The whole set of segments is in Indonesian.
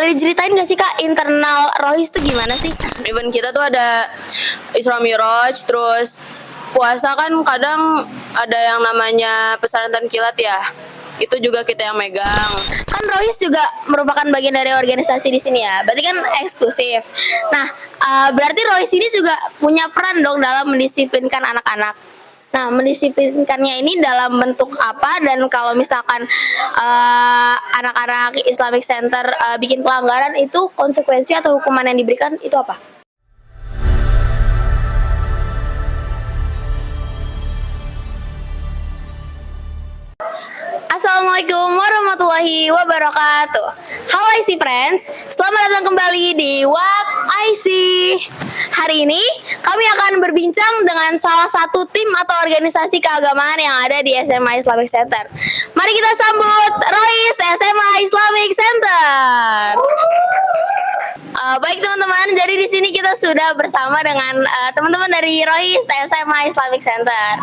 Boleh diceritain gak sih Kak, internal Rohis tuh gimana sih? Event kita tuh ada Isra Miraj, terus puasa kan kadang ada yang namanya pesantren kilat ya. Itu juga kita yang megang. Kan Rohis juga merupakan bagian dari organisasi di sini ya, berarti kan eksklusif. Nah, berarti Rohis ini juga punya peran dong dalam mendisiplinkan anak-anak. Nah, mendisiplinkannya ini dalam bentuk apa, dan kalau misalkan anak-anak Islamic Center bikin pelanggaran, itu konsekuensi atau hukuman yang diberikan itu apa? Assalamualaikum warahmatullahi wabarakatuh. Halo IC Friends, selamat datang kembali di What I See. Hari ini kami akan berbincang dengan salah satu tim atau organisasi keagamaan yang ada di SMA Islamic Center. Mari kita sambut Rohis SMA Islamic Center. Baik teman-teman, jadi di sini kita sudah bersama dengan teman-teman dari Rohis SMA Islamic Center.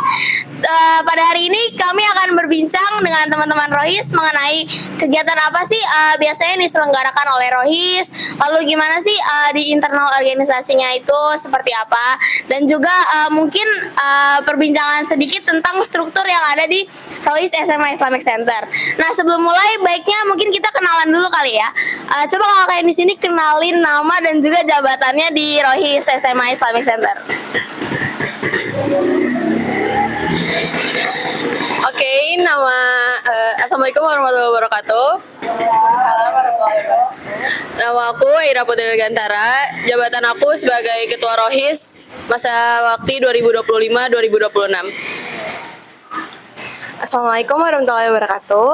Pada hari ini kami akan berbincang dengan teman-teman Rohis mengenai kegiatan apa sih biasanya yang diselenggarakan oleh Rohis, lalu gimana sih di internal organisasinya itu seperti apa, dan juga mungkin perbincangan sedikit tentang struktur yang ada di Rohis SMA Islamic Center. Nah, sebelum mulai baiknya mungkin kita kenalan dulu kali ya. Coba kakak yang di sini kenalin nama dan juga jabatannya di Rohis SMA Islamic Center. Oke, Assalamualaikum warahmatullahi wabarakatuh. Nama aku Ira Putri Dirgantara. Jabatan aku sebagai Ketua Rohis masa bakti 2025-2026. Assalamualaikum warahmatullahi wabarakatuh.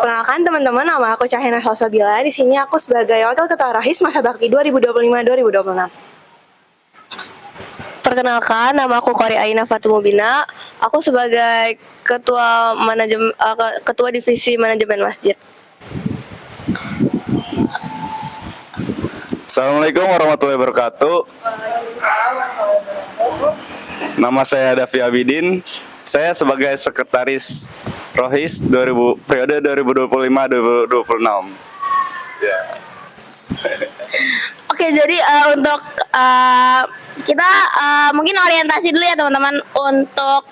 Perkenalkan teman-teman, nama aku Cahyana Salsabila. Di sini aku sebagai Wakil Ketua Rohis masa bakti 2025-2026. Perkenalkan, nama aku Kori Aina Fatumubina. Aku sebagai Ketua Divisi Manajemen Masjid. Assalamualaikum warahmatullahi wabarakatuh. Nama saya Davi Abidin. Saya sebagai Sekretaris Rohis periode 2025-2026. Ya. Oke, jadi untuk kita mungkin orientasi dulu ya teman-teman untuk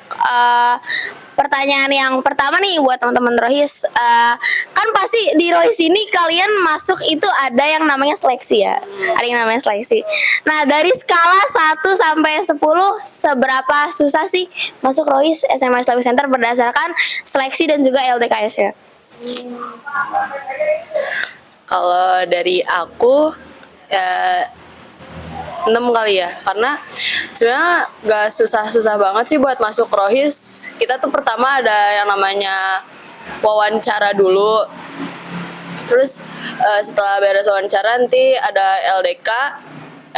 pertanyaan yang pertama nih buat teman-teman Rohis. Kan pasti di Rohis ini kalian masuk itu ada yang namanya seleksi ya. Ada yang namanya seleksi. Nah, dari skala 1 sampai 10 seberapa susah sih masuk Rohis SMA Islamic Center berdasarkan seleksi dan juga LDKS ya? Kalau dari aku ya 6 kali ya, karena sebenarnya gak susah-susah banget sih buat masuk Rohis. Kita tuh pertama ada yang namanya wawancara dulu, terus setelah beres wawancara nanti ada LDK.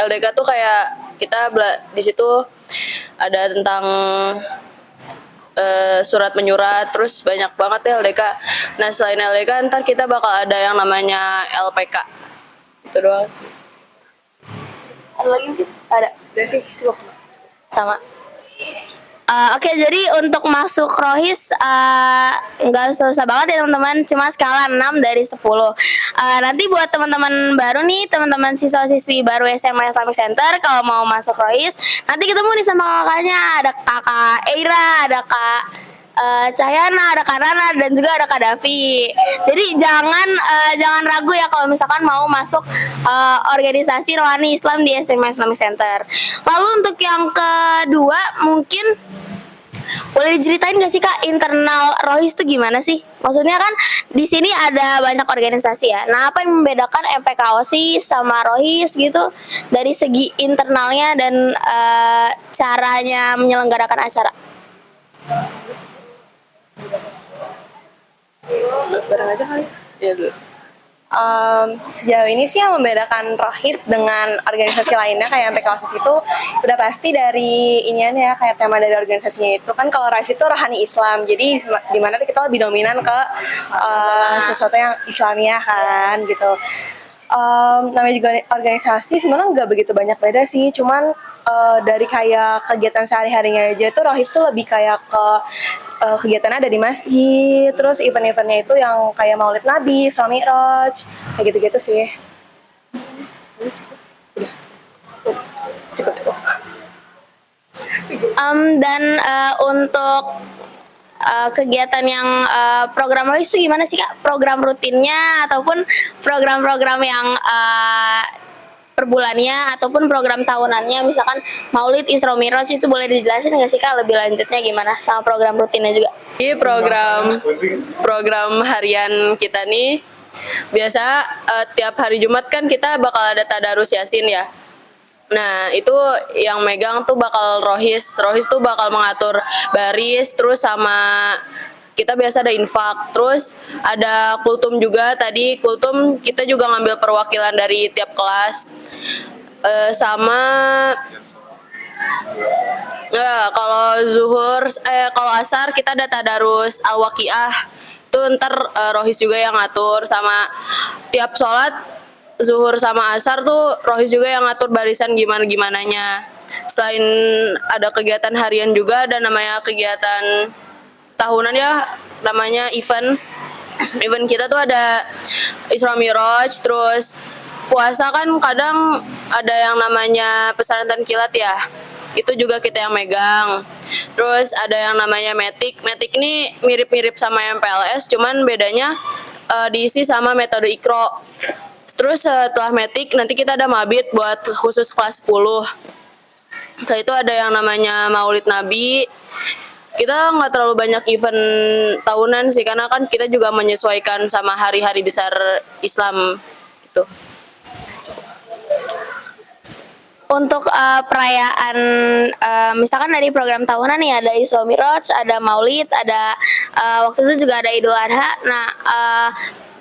LDK tuh kayak kita di situ ada tentang surat menyurat, terus banyak banget ya LDK. Nah, selain LDK ntar kita bakal ada yang namanya LPK. Itu doang sih. Ada lagi mungkin? Ada. Udah sih, cukup. Sama. Oke, jadi untuk masuk Rohis nggak susah banget ya teman-teman, cuma skala 6 dari 10. Nanti buat teman-teman baru nih, teman-teman siswa-siswi baru SMA Islamic Center, kalau mau masuk Rohis, nanti ketemu nih sama kakaknya, ada kakak Eira, ada kak Cahyana, ada Kak Nana, dan juga ada Kak Davi. Jadi jangan ragu ya kalau misalkan mau masuk organisasi Rohani Islam di SMA Islamic Center. Lalu untuk yang kedua, mungkin boleh diceritain gak sih Kak, internal Rohis itu gimana sih? Maksudnya kan di sini ada banyak organisasi ya. Nah, apa yang membedakan MPK OSIS sama Rohis gitu dari segi internalnya dan caranya menyelenggarakan acara? Bareng aja kali. Ya dulu. Sejauh ini sih yang membedakan Rohis dengan organisasi lainnya kayak MPK OSIS itu udah pasti dari inian ya, kayak tema dari organisasinya itu kan. Kalau Rohis itu rohani Islam, jadi dimana tuh kita lebih dominan ke sesuatu yang Islamiah kan gitu. Namanya juga organisasi sebenarnya nggak begitu banyak beda sih, cuman dari kayak kegiatan sehari-harinya aja tuh Rohis tuh lebih kayak ke kegiatannya ada di masjid, terus event-eventnya itu yang kayak Maulid Nabi, Isra Mi'raj, kayak gitu-gitu sih. Cukup. Dan untuk kegiatan yang program Rohis itu gimana sih Kak? Program rutinnya ataupun program-program yang per bulannya ataupun program tahunannya, misalkan Maulid, Isra Mi'raj, itu boleh dijelasin nggak sih Kak lebih lanjutnya gimana sama program rutinnya juga? Ini program harian kita nih biasa tiap hari Jumat kan kita bakal ada tadarus Yasin ya. Nah, itu yang megang tuh bakal Rohis. Rohis tuh bakal mengatur baris, terus sama kita biasa ada infak. Terus ada kultum juga, tadi kultum kita juga ngambil perwakilan dari tiap kelas. Sama kalau zuhur, kalau asar kita ada tadarus al-waqiah. Itu ntar Rohis juga yang ngatur, sama tiap sholat zuhur sama asar tuh Rohis juga yang ngatur barisan gimana-gimananya. Selain ada kegiatan harian juga ada namanya kegiatan tahunan ya, namanya event. Event kita tuh ada Isra Mi'raj, terus puasa kan kadang ada yang namanya pesantren kilat ya. Itu juga kita yang megang. Terus ada yang namanya metik. Metik ini mirip-mirip sama MPLS, cuman bedanya diisi sama metode Iqra. Terus setelah metik nanti kita ada mabit buat khusus kelas 10. Setelah itu ada yang namanya Maulid Nabi. Kita nggak terlalu banyak event tahunan sih, karena kan kita juga menyesuaikan sama hari-hari besar Islam gitu. Untuk perayaan misalkan dari program tahunan nih ada Isra Mi'raj, ada Maulid, ada waktu itu juga ada Idul Adha. Nah,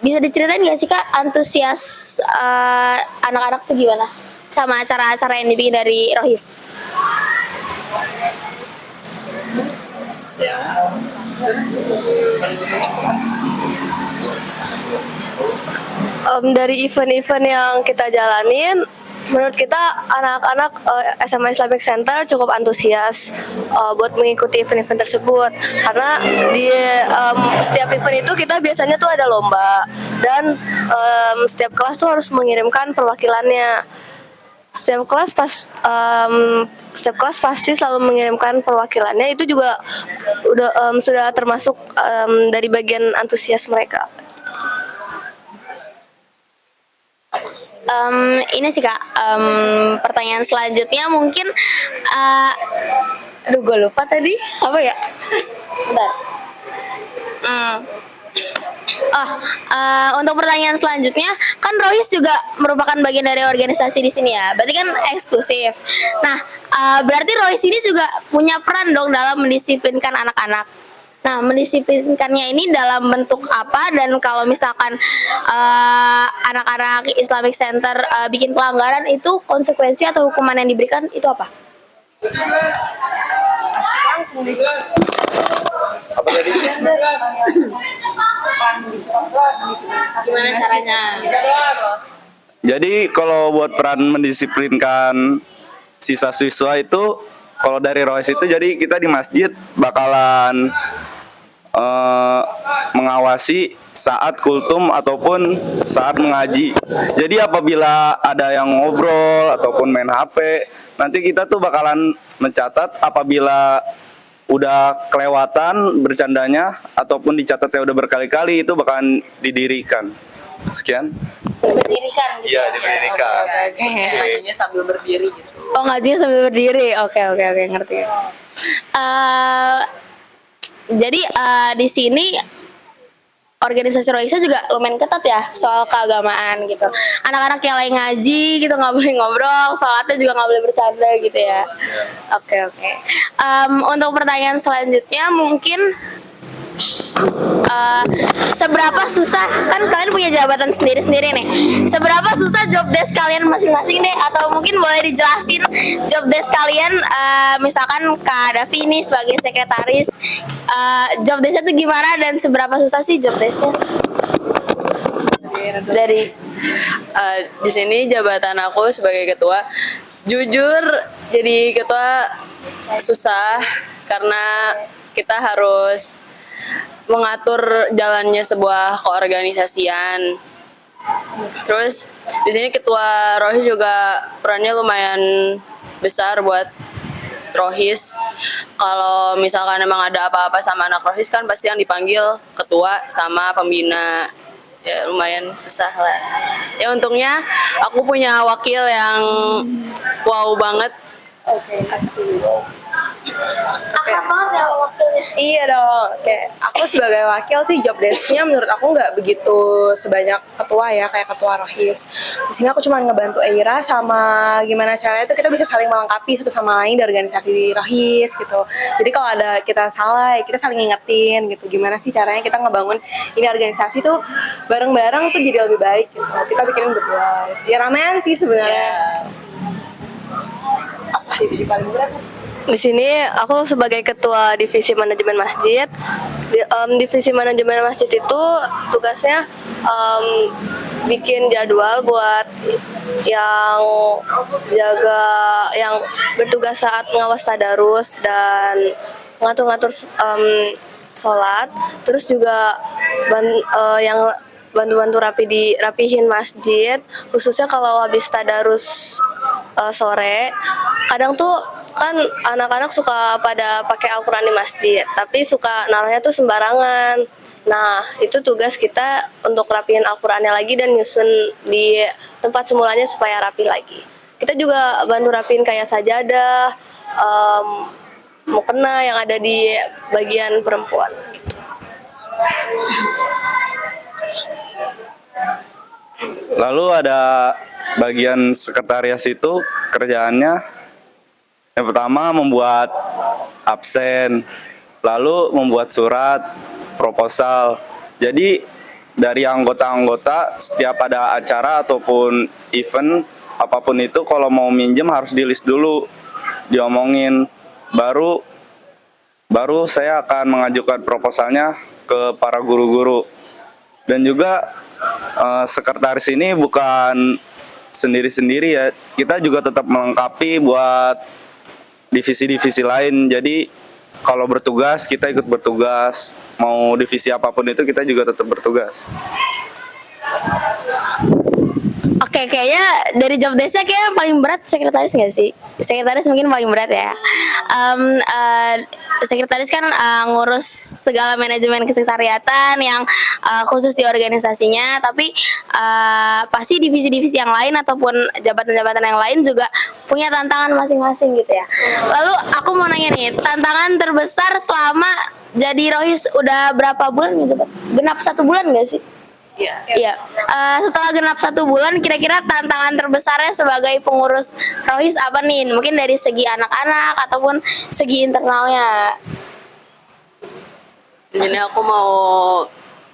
bisa diceritain nggak sih Kak antusias anak-anak tuh gimana sama acara-acara yang dibikin dari Rohis? Dari event-event yang kita jalanin, menurut kita anak-anak SMA Islamic Center cukup antusias buat mengikuti event-event tersebut, karena di setiap event itu kita biasanya tuh ada lomba, dan setiap kelas tuh harus mengirimkan perwakilannya. Setiap kelas pasti selalu mengirimkan perwakilannya. Itu juga sudah termasuk dari bagian antusias mereka. Ini sih Kak, pertanyaan selanjutnya mungkin aduh gue lupa tadi apa ya. Bentar. Untuk pertanyaan selanjutnya, kan Rohis juga merupakan bagian dari organisasi di sini ya, berarti kan eksklusif. Nah, berarti Rohis ini juga punya peran dong dalam mendisiplinkan anak-anak. Nah, mendisiplinkannya ini dalam bentuk apa, dan kalau misalkan anak-anak Islamic Center bikin pelanggaran, itu konsekuensi atau hukuman yang diberikan itu apa? Apa tadi? Gimana caranya? Jadi kalau buat peran mendisiplinkan siswa-siswa itu, kalau dari Rohis itu, jadi kita di masjid bakalan mengawasi saat kultum ataupun saat mengaji. Jadi apabila ada yang ngobrol ataupun main HP, nanti kita tuh bakalan mencatat. Apabila udah kelewatan bercandanya ataupun dicatatnya udah berkali-kali, itu bakalan didirikan. Sekian. Berdirikan gitu. Iya, didirikan. Oke. Ngajinya sambil berdiri gitu. Oh, ngajinya sambil berdiri. Oke, ngerti. Jadi di sini organisasi Rohisa juga lumayan ketat ya soal keagamaan gitu. Anak-anak yang lagi ngaji gitu nggak boleh ngobrol, sholatnya juga nggak boleh bercanda gitu ya. Oke. Untuk pertanyaan selanjutnya mungkin seberapa susah, kan kalian punya jabatan sendiri-sendiri nih, seberapa susah job desk kalian masing-masing deh, atau mungkin boleh dijelasin job desk kalian, misalkan Kak Davi ini sebagai sekretaris, job desknya tuh gimana dan seberapa susah sih job desknya? Dari Di sini jabatan aku sebagai ketua, jujur Jadi ketua susah karena kita harus mengatur jalannya sebuah keorganisasian. Terus di sini ketua Rohis juga perannya lumayan besar buat Rohis. Kalau misalkan emang ada apa-apa sama anak Rohis kan pasti yang dipanggil ketua sama pembina. Ya lumayan susah lah. Ya untungnya aku punya wakil yang wow banget. Oke, kasih. Akrab banget ya wakilnya. Iya dong. Kayak aku sebagai wakil sih job desk-nya menurut aku nggak begitu sebanyak ketua ya, kayak ketua Rohis. Di sini aku cuma ngebantu Eira sama gimana caranya itu kita bisa saling melengkapi satu sama lain di organisasi Rohis gitu. Jadi kalau ada kita salah, ya kita saling ngingetin gitu. Gimana sih caranya kita ngebangun ini organisasi tuh bareng-bareng tuh jadi lebih baik gitu. Kita bikinin berdua. Ya ramean sih sebenarnya. Apa divisi paling berat? Di sini aku sebagai ketua divisi manajemen masjid. Divisi manajemen masjid itu tugasnya bikin jadwal buat yang jaga, yang bertugas saat ngawas tadarus dan ngatur-ngatur sholat. Terus juga yang bantu-bantu rapihin masjid, khususnya kalau habis tadarus sore. Kadang tuh kan anak-anak suka pada pakai Al-Quran di masjid, tapi suka naruhnya tuh sembarangan. Nah, itu tugas kita untuk rapihin Al-Qurannya lagi dan nyusun di tempat semulanya supaya rapi lagi. Kita juga bantu rapihin kayak sajadah, mukena yang ada di bagian perempuan. Lalu ada bagian sekretaris itu kerjaannya yang pertama membuat absen, lalu membuat surat, proposal. Jadi dari anggota-anggota setiap ada acara ataupun event apapun itu kalau mau minjem harus di list dulu, diomongin, baru saya akan mengajukan proposalnya ke para guru-guru. Dan juga sekretaris ini bukan sendiri-sendiri ya, kita juga tetap melengkapi buat divisi-divisi lain. Jadi kalau bertugas kita ikut bertugas, mau divisi apapun itu kita juga tetap bertugas. Oke, kayaknya dari job desk-nya kayak yang paling berat sekretaris nggak sih? Sekretaris mungkin paling berat ya. Sekretaris kan ngurus segala manajemen kesekretariatan yang khusus di organisasinya, tapi pasti divisi-divisi yang lain ataupun jabatan-jabatan yang lain juga punya tantangan masing-masing gitu ya. Lalu aku mau nanya nih, tantangan terbesar selama jadi Rohis udah berapa bulan nih? Genap 1 bulan nggak sih? Iya. Setelah genap 1 bulan, kira-kira tantangan terbesarnya sebagai pengurus Rohis apa nih? Mungkin dari segi anak-anak ataupun segi internalnya. Jadi aku mau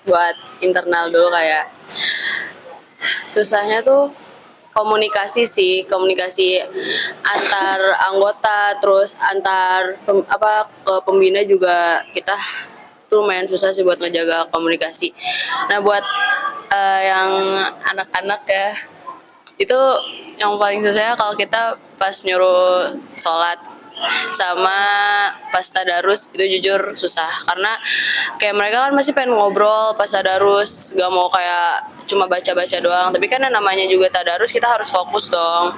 buat internal dulu, kayak susahnya tuh komunikasi sih, komunikasi antar anggota, terus antar ke pembina juga kita tuh lumayan susah sih buat ngejaga komunikasi. Nah buat yang anak-anak ya, itu yang paling susahnya kalau kita pas nyuruh sholat sama pas tadarus itu jujur susah, karena kayak mereka kan masih pengen ngobrol pas tadarus, gak mau kayak cuma baca-baca doang, tapi kan yang namanya juga tadarus kita harus fokus dong.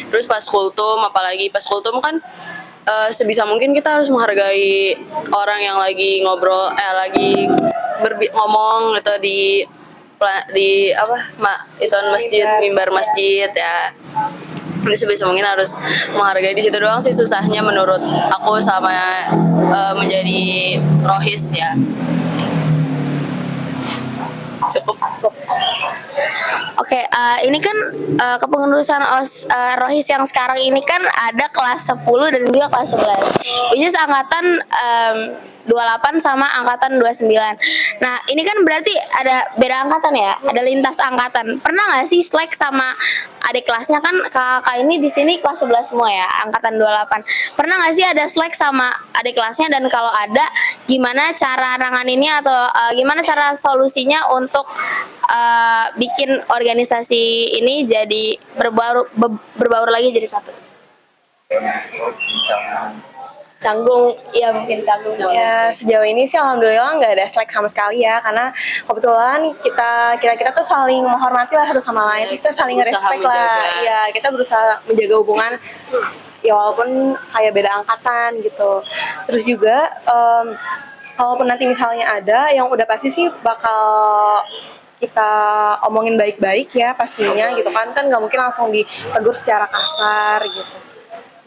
Terus pas kultum, apalagi pas kultum kan sebisa mungkin kita harus menghargai orang yang lagi ngobrol, lagi ngomong gitu di masjid, mimbar masjid ya. Jadi sebisa mungkin harus menghargai, di situ doang sih susahnya menurut aku sama menjadi Rohis ya. Cukup. Oke, ini kan kepengurusan Rohis yang sekarang ini kan ada kelas 10 dan juga kelas 11, which is angkatan 28 sama angkatan 29. Nah, ini kan berarti ada beda angkatan ya, ada lintas angkatan. Pernah nggak sih slack sama adik kelasnya? Kan kakak ini di sini kelas 11 semua ya, angkatan 28. Pernah nggak sih ada slack sama adik kelasnya, dan kalau ada, gimana cara nanganinnya atau gimana cara solusinya untuk bikin organisasi ini jadi berbaur lagi jadi satu? Canggung, iya mungkin canggung. Ya sejauh ini sih alhamdulillah nggak ada slack sama sekali ya, karena kebetulan kita tuh saling menghormati lah satu sama lain, kita saling Berusaha respect lah. menjaga. Iya, kita berusaha menjaga hubungan ya walaupun kayak beda angkatan gitu. Terus juga walaupun nanti misalnya ada yang udah pasti sih bakal kita omongin baik-baik ya pastinya gitu kan nggak mungkin langsung ditegur secara kasar gitu.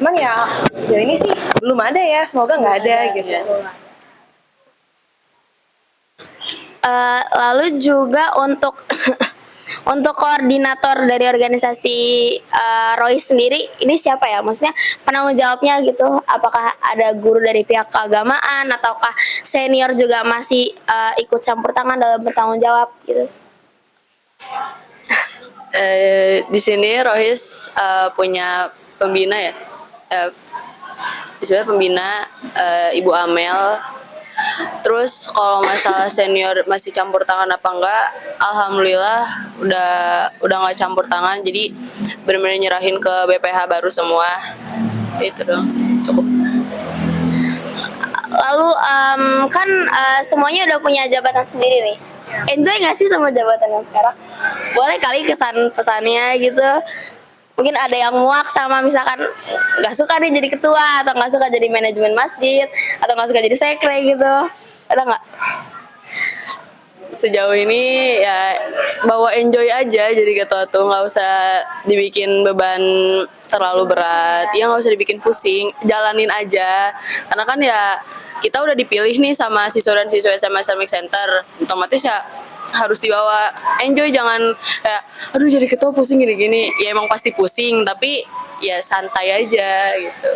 Cuman ya sejauh ini sih belum ada ya, semoga nggak ada gitu. Lalu juga untuk untuk koordinator dari organisasi Roy sendiri ini siapa ya? Maksudnya penanggung jawabnya gitu? Apakah ada guru dari pihak keagamaan ataukah senior juga masih ikut campur tangan dalam bertanggung jawab gitu? Di sini Rohis punya pembina ya. Sebenarnya pembina Ibu Amel. Terus kalau masalah senior masih campur tangan apa enggak, alhamdulillah udah nggak campur tangan, jadi benar-benar nyerahin ke BPH baru semua. Itu dong sih, cukup. Lalu kan semuanya udah punya jabatan sendiri nih. Enjoy nggak sih sama jabatan yang sekarang? Boleh kali kesan pesannya gitu. Mungkin ada yang muak sama misalkan nggak suka nih jadi ketua atau nggak suka jadi manajemen masjid atau nggak suka jadi sekre gitu. Ada nggak? Sejauh ini ya bawa enjoy aja, jadi ketua tuh nggak usah dibikin beban terlalu berat, ya nggak usah dibikin pusing, jalanin aja. Karena kan ya kita udah dipilih nih sama siswa dan siswa SMA Islamic Center, otomatis ya harus dibawa enjoy, jangan kayak aduh jadi ketua pusing gini-gini. Ya emang pasti pusing, tapi ya santai aja gitu.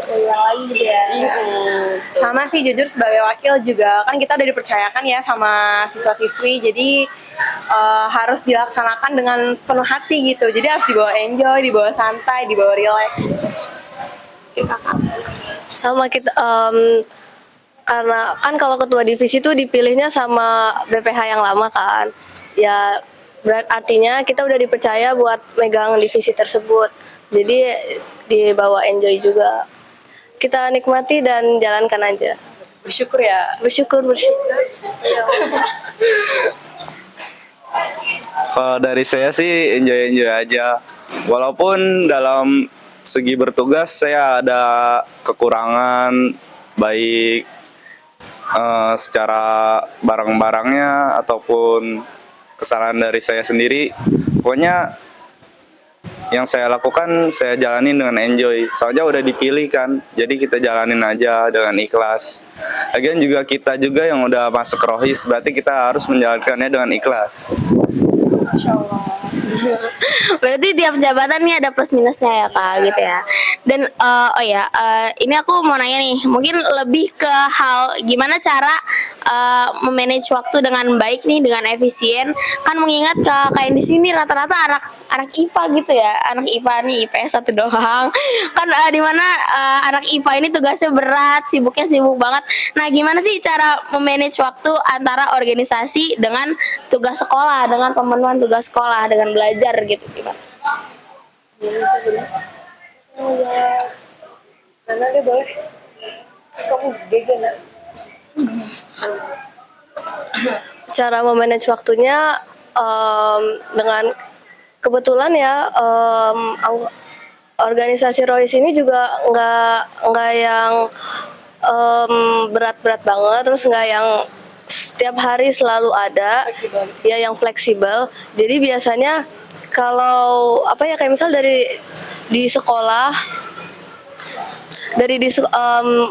Sama sih jujur sebagai wakil juga kan kita udah dipercayakan ya sama siswa-siswi, jadi harus dilaksanakan dengan sepenuh hati gitu. Jadi harus dibawa enjoy, dibawa santai, dibawa relax. Sama kita karena kan kalau ketua divisi itu dipilihnya sama BPH yang lama kan, ya artinya kita udah dipercaya buat megang divisi tersebut, jadi dibawa enjoy juga, kita nikmati dan jalankan aja. Bersyukur ya. Bersyukur. Kalau dari saya sih enjoy aja. Walaupun dalam segi bertugas saya ada kekurangan, baik secara barang-barangnya ataupun kesalahan dari saya sendiri. Pokoknya yang saya lakukan saya jalanin dengan enjoy. Soalnya udah dipilih kan, jadi kita jalanin aja dengan ikhlas. Lagian juga kita juga yang udah masuk Rohis, berarti kita harus menjalankannya dengan ikhlas. Berarti tiap jabatan nih ada plus minusnya ya kak gitu ya. Dan ini aku mau nanya nih, mungkin lebih ke hal gimana cara memanage waktu dengan baik nih, dengan efisien. Kan mengingat kayak di sini rata-rata anak IPA gitu ya, anak IPA nih IPS 1 doang. Kan dimana anak IPA ini tugasnya berat, sibuknya sibuk banget. Nah gimana sih cara memanage waktu antara organisasi dengan tugas sekolah, dengan pemenuhan tugas sekolah, dengan belajar gitu gimana? Mana deh boleh. Kamu gede nggak? Cara memanage waktunya dengan kebetulan ya organisasi Royce ini juga nggak yang berat-berat banget, terus nggak yang setiap hari selalu ada, ya yang fleksibel. Jadi biasanya kalau kayak misal di sekolah,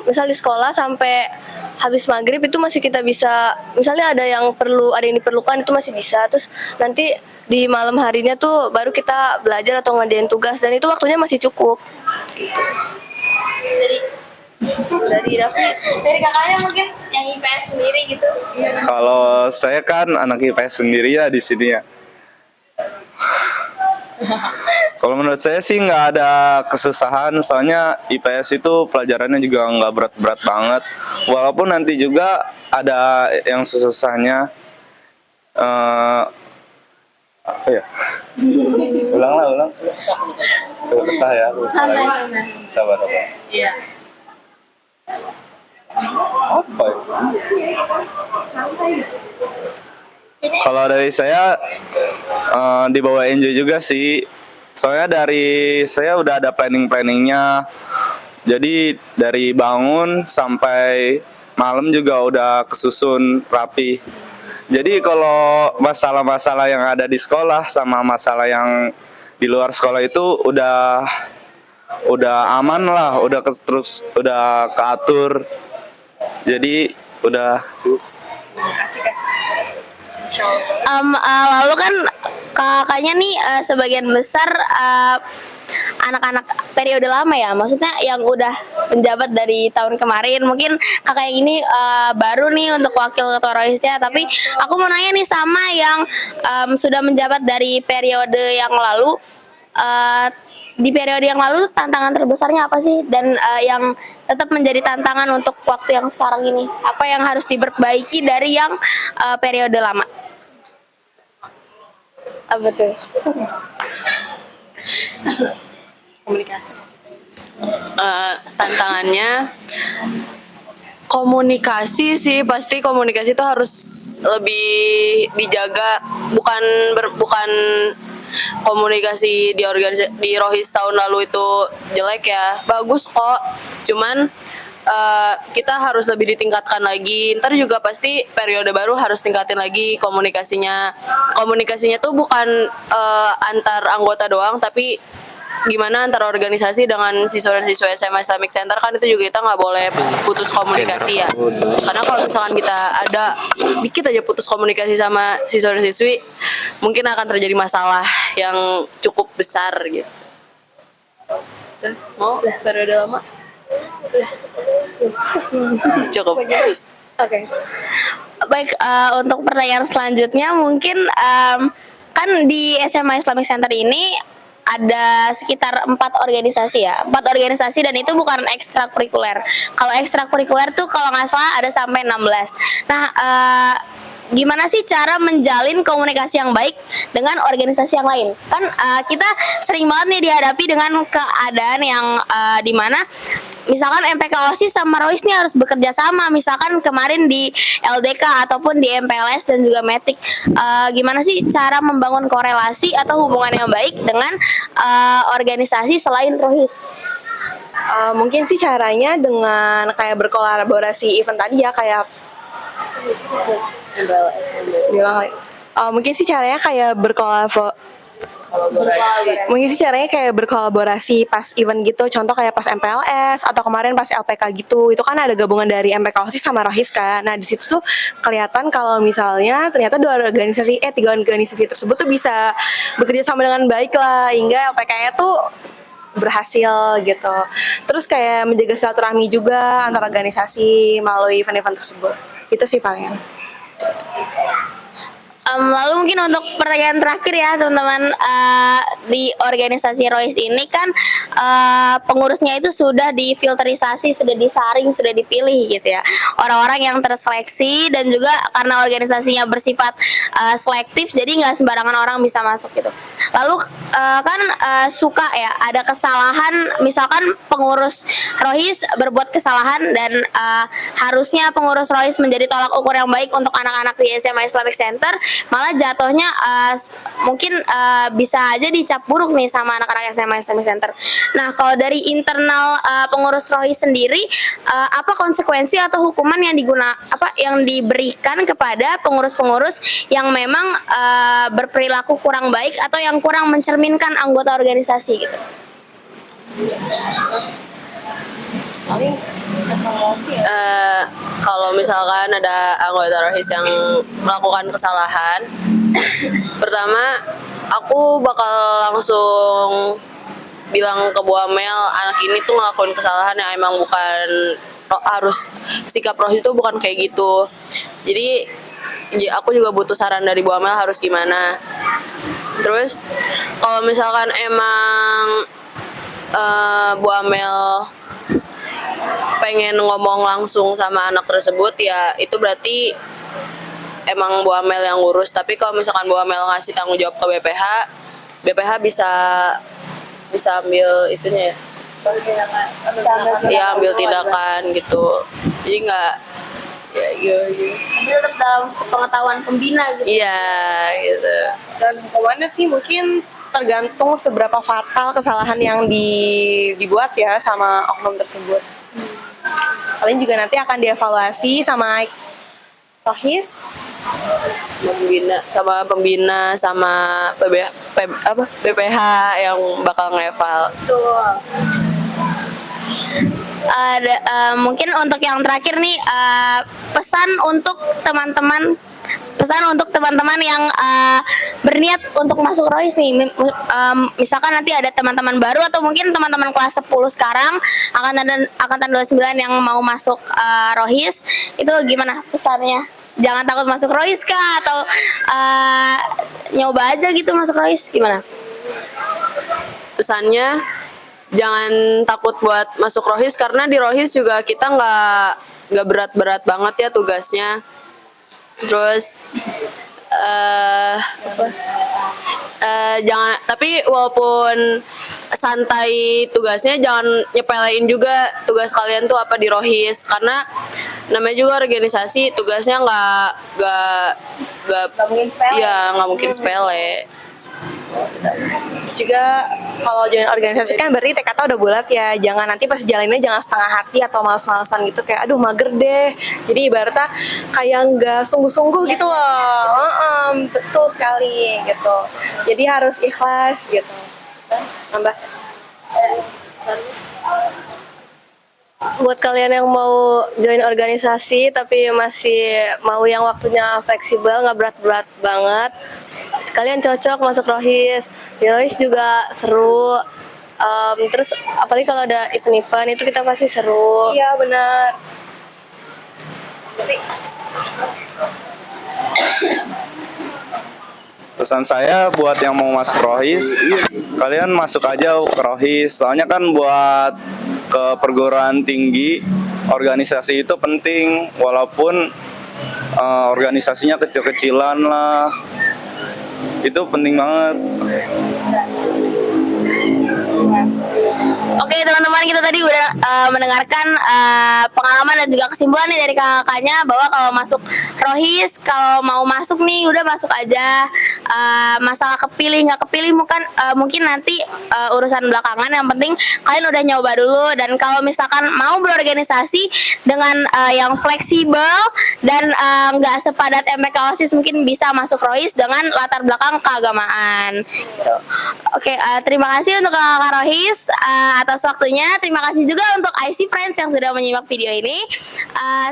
misal di sekolah sampai habis maghrib itu masih kita bisa, misalnya ada yang diperlukan itu masih bisa. Terus nanti di malam harinya tuh baru kita belajar atau ngerjain tugas, dan itu waktunya masih cukup gitu. Dari kakaknya mungkin yang IPS sendiri gitu. Kalau saya kan anak IPS sendiri ya di sini ya. Kalau menurut saya sih nggak ada kesusahan, soalnya IPS itu pelajarannya juga nggak berat-berat banget. Walaupun nanti juga ada yang susahnya, Apa ya? Ulang. Keluh kesah ya, keluh kesah lagi. Sabar. Iya. Apa ya? Kalau dari saya dibawa enjoy juga sih. Soalnya dari saya udah ada planningnya. Jadi dari bangun sampai malam juga udah kesusun rapi. Jadi kalau masalah-masalah yang ada di sekolah sama masalah yang di luar sekolah itu udah aman lah, terus udah keatur. Jadi udah cukup. Lalu kan kakaknya nih sebagian besar anak-anak periode lama ya, maksudnya yang udah menjabat dari tahun kemarin. Mungkin kakak yang ini baru nih untuk wakil ketua Rohisnya, tapi aku mau nanya nih sama yang sudah menjabat dari periode yang lalu. Di periode yang lalu tantangan terbesarnya apa sih, dan yang tetap menjadi tantangan untuk waktu yang sekarang ini, apa yang harus diperbaiki dari yang periode lama? Apa tuh? Komunikasi. Tantangannya komunikasi sih, pasti komunikasi itu harus lebih dijaga, bukan komunikasi di Rohis tahun lalu itu jelek ya, bagus kok, cuman kita harus lebih ditingkatkan lagi. Ntar juga pasti periode baru harus tingkatin lagi komunikasinya tuh bukan antar anggota doang, tapi gimana antar organisasi dengan siswa dan siswa SMA Islamic Center. Kan itu juga kita nggak boleh putus komunikasi ya, karena kalau misalkan kita ada dikit aja putus komunikasi sama siswa dan siswi, mungkin akan terjadi masalah yang cukup besar gitu. Mau periode lama? Cukup. Oke. Baik, untuk pertanyaan selanjutnya mungkin kan di SMA Islamic Center ini ada sekitar 4 organisasi ya, 4 organisasi, dan itu bukan ekstrakurikuler. Kalau ekstrakurikuler tuh kalau nggak salah ada sampai 16. Nah, gimana sih cara menjalin komunikasi yang baik dengan organisasi yang lain? Kan kita sering banget nih dihadapi dengan keadaan yang dimana misalkan MPK OSIS sama Rohis nih harus bekerja sama, misalkan kemarin di LDK ataupun di MPLS dan juga Metik. Gimana sih cara membangun korelasi atau hubungan yang baik dengan organisasi selain Rohis? Mungkin sih caranya dengan kayak berkolaborasi event tadi ya, kayak bilang mungkin sih caranya kayak berkolaborasi pas event gitu, contoh kayak pas MPLS atau kemarin pas LPK gitu. Itu kan ada gabungan dari MPK OSIS sama Rohis kan. Nah, di situ tuh kelihatan kalau misalnya ternyata tiga organisasi tersebut tuh bisa bekerja sama dengan baik lah, hingga LPK-nya tuh berhasil gitu. Terus kayak menjaga silaturahmi juga antar organisasi melalui event-event tersebut. Itu sih paling. Lalu mungkin untuk pertanyaan terakhir ya teman-teman, di organisasi Rohis ini kan pengurusnya itu sudah difilterisasi, sudah disaring, sudah dipilih gitu ya, orang-orang yang terseleksi, dan juga karena organisasinya bersifat selektif, jadi nggak sembarangan orang bisa masuk gitu. Lalu kan suka ya ada kesalahan, misalkan pengurus Rohis berbuat kesalahan, dan harusnya pengurus Rohis menjadi tolak ukur yang baik untuk anak-anak di SMA Islamic Center, malah jatuhnya mungkin bisa aja dicap buruk nih sama anak-anak SMA Islamic Center. Nah, kalau dari internal pengurus Rohis sendiri, apa konsekuensi atau hukuman yang diberikan kepada pengurus-pengurus yang memang berperilaku kurang baik atau yang kurang mencerminkan anggota organisasi gitu? Kalau misalkan ada anggota Rohis yang melakukan kesalahan, pertama aku bakal langsung bilang ke Bu Amel, anak ini tuh ngelakuin kesalahan yang emang bukan harus, sikap Rohis itu bukan kayak gitu. Jadi aku juga butuh saran dari Bu Amel harus gimana. Terus kalau misalkan emang Bu Amel pengen ngomong langsung sama anak tersebut, ya itu berarti emang Bu Amel yang ngurus. Tapi kalau misalkan Bu Amel ngasih tanggung jawab ke BPH bisa ambil itunya ya. Iya, ambil tindakan gitu. Jadi nggak ya gitu. Tapi tetap dalam sepengetahuan pembina gitu. Iya gitu. Dan hukumannya sih mungkin tergantung seberapa fatal kesalahan yang dibuat ya sama oknum tersebut. Paling juga nanti akan dievaluasi sama Rohis, pembina sama BPH yang bakal ngeval. Mungkin untuk yang terakhir nih, pesan untuk teman-teman yang berniat untuk masuk Rohis nih. Misalkan nanti ada teman-teman baru atau mungkin teman-teman kelas 10 sekarang angkatan 29 yang mau masuk Rohis, itu gimana pesannya? Jangan takut masuk Rohis kah, atau nyoba aja gitu masuk Rohis, gimana? Pesannya jangan takut buat masuk Rohis, karena di Rohis juga kita nggak berat-berat banget ya tugasnya. Terus jangan, tapi walaupun santai tugasnya, jangan nyepelein juga tugas kalian tuh apa di Rohis, karena namanya juga organisasi, tugasnya nggak mungkin sepele. Terus juga kalau join organisasi kan berarti tekadnya udah bulat ya. Jangan nanti pas jalaninnya jangan setengah hati atau males-malesan gitu, kayak aduh mager deh. Jadi ibaratnya kayak nggak sungguh-sungguh gitu loh. Betul sekali gitu. Jadi harus ikhlas gitu. Nambah. Buat kalian yang mau join organisasi tapi masih mau yang waktunya fleksibel, nggak berat-berat banget, kalian cocok masuk Rohis. Di Rohis juga seru. Terus apalagi kalau ada event-event itu kita pasti seru. Iya benar. Pesan saya buat yang mau masuk Rohis, kalian masuk aja ke Rohis. Soalnya kan buat ke perguruan tinggi, organisasi itu penting. Walaupun organisasinya kecil-kecilan lah, itu penting banget. Oke teman-teman, kita tadi udah mendengarkan pengalaman dan juga kesimpulan nih dari kakaknya bahwa kalau masuk Rohis, kalau mau masuk nih udah masuk aja. Masalah kepilih nggak kepilih mungkin nanti urusan belakangan. Yang penting kalian udah nyoba dulu, dan kalau misalkan mau berorganisasi dengan yang fleksibel dan nggak sepadat MPK OSIS, mungkin bisa masuk Rohis dengan latar belakang keagamaan. Gitu. Oke, terima kasih untuk kakak Rohis atas waktunya. Terima kasih juga untuk IC Friends yang sudah menyimak video ini.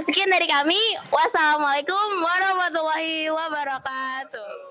Sekian dari kami. Wassalamualaikum warahmatullahi wabarakatuh.